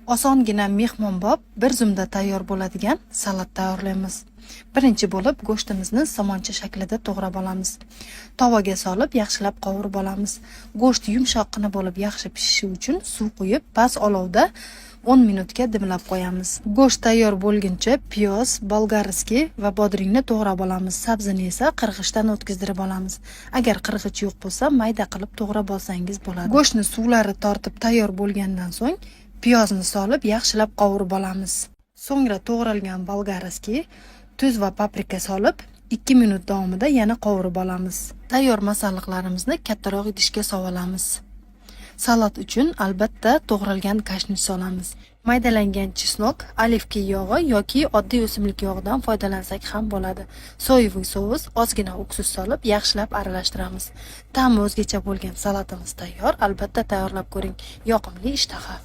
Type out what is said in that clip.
Osongina mehmonbob bir zumda tayyor bo'ladigan salat tayyorlaymiz. Birinchi bo'lib go'shtimizni somoncha shaklida to'g'rab olamiz. Tovaga solib yaxshilab qovurib olamiz. Go'sht yumshoqqina bo'lib yaxshi pishishi uchun suv quyib, past olovda 10 minutga dimlab qo'yamiz. Go'sht tayyor bo'lguncha piyoz, bolgariskiy va bodringni to'g'rab olamiz. Sabzini esa qirg'ichdan o'tkazdirib olamiz. Agar qirg'ich yo'q bo'lsa, mayda qilib to'g'rab olsangiz bo'ladi. Go'shtni suvlari tortib tayyor bo'lgandan so'ng piyozni solib yaxshilab qovurib olamiz. So'ngra to'g'ralgan bolgariskiy, tuz va paprika solib 2 minut davomida yana qovurib olamiz. Tayyor masalliqlarimizni kattaroq idishga solamiz. Salat uchun albatta to'g'ralgan kashnish solamiz. Maydalangan chesnok, olivka yog'i yoki oddiy o'simlik yog'idan foydalansak ham bo'ladi. Soyevый sous, ozgina uksus solib yaxshilab aralashtiramiz. Ta'mi o'zgacha bo'lgan salatimiz tayyor. Albatta tayyorlab ko'ring. Yoqimli ishtaha.